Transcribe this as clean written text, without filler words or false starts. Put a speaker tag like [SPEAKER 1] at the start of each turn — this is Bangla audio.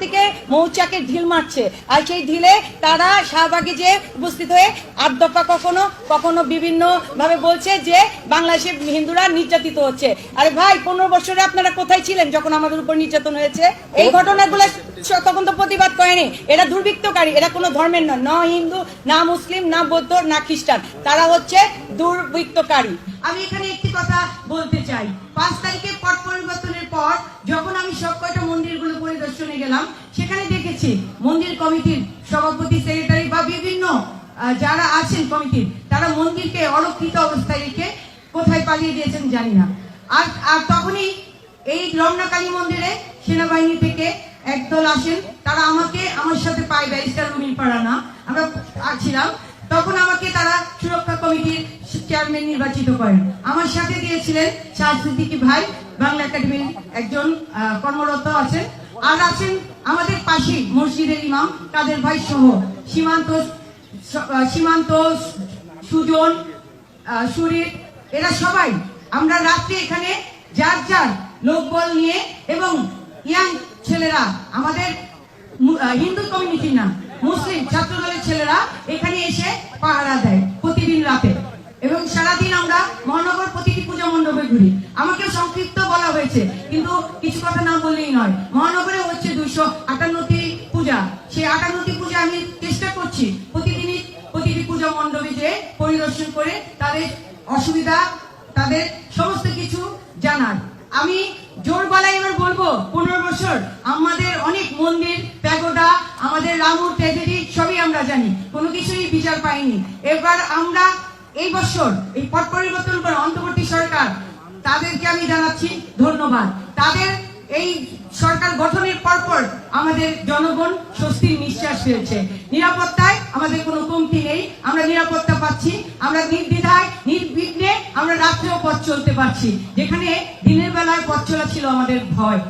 [SPEAKER 1] দিকে মৌচাকে ঢিল মারছে, আর সেই ঢিলে তারা শাহবাগে যে উপস্থিত হয়ে 8 দফা কখনো কখনো বিভিন্ন ভাবে বলছে যে বাংলাদেশে হিন্দুরা নির্যাতিত হচ্ছে। আরে ভাই, 15 বছরে আপনারা কোথায় ছিলেন যখন আমাদের উপর নির্যাতন হয়েছে? এই ঘটনাগুলো তখন তো প্রতিবাদ করেনি। এরা দুর্বৃত্তকারী, এরা কোনো ধর্মের নয়, না হিন্দু, না মুসলিম, না বৌদ্ধ, না খ্রিস্টান, তারা হচ্ছে দুর্বৃত্তকারী। আমি এখানে একটি কথা বলতে চাই, 5 তারিখে পট পরিবর্তনের পর যখন আমি সব কয়টা মন্দিরগুলো পরিদর্শনে গেলাম, সেখানে দেখেছি মন্দির কমিটির সভাপতি, সেক্রেটারি বা বিভিন্ন যারা আছেন কমিটির, তারা মন্দিরকে অরক্ষিত অবস্থায় রেখে কোথায় পালিয়ে দিয়েছেন জানি না। আর তখনই এই রমনা কালী মন্দিরে সেনাবাহিনী থেকে একদল আসেন, তারা আমার সাথে পায়, ব্যারিস্টার রুমিন পাড়ানা আমরা ছিলাম, তখন আমাকে তারা সুরক্ষা কমিটির চেয়ারম্যান নির্বাচিত করেন। আমার সাথে দিয়েছিলেন সাংস্কৃতিক ভাই, বাংলা একাডেমির একজন কর্মরত আছেন, আর আছেন আমাদের পাশেই মসজিদের ইমাম কাদের ভাই সহ সীমান্ত, সুজন, সুরিত, এরা সবাই আমরা রাত্রে এখানে যার যার লোকবল নিয়ে এবং ইয়াং ছেলেরা, আমাদের হিন্দু কমিউনিটি না, মুসলিম ছাত্র দলের ছেলেরা এখানে এসে পাহারা দেয় প্রতিদিন রাতে, এবং সারাদিন আমরা মহানগর প্রতিটি পূজা মণ্ডপে ঘুরি। আমাকে সংক্ষিপ্ত বলা হয়েছে, কিন্তু কিছু কথা না বললেই নয়। মহানগরে হচ্ছে 258টি পূজা, সেই 58টি পূজা আমি চেষ্টা করছি প্রতিটি পূজা মণ্ডপে যে পরিদর্শন করে তাদের অসুবিধা, তাদের সমস্ত কিছু জানার। আমি জোর গলায় এবার বলবো, 15 বছর আমাদের অনেক মন্দির, প্যাগোডা, আমাদের রামুর ট্র্যাজেডি সবই আমরা জানি, কোনো কিছুই বিচার পাইনি। এবার আমরা এই বছর এই পট পরিবর্তন করে অন্তর্বর্তী সরকার, তাদেরকে আমি জানাচ্ছি ধন্যবাদ। তাদের এই সরকার গঠনের পরপর আমাদের জনগণ স্বস্তির নিঃশ্বাস ফেলছে, নিরাপত্তায় আমাদের কোনো কমতি নেই, আমরা নিরাপত্তা পাচ্ছি, আমরা নির্দ্বিধায় নির্বিঘ্নে আমরা রাত্রেও পথ চলতে পারছি, যেখানে দিনের বেলায় পথ চলা ছিল আমাদের ভয়।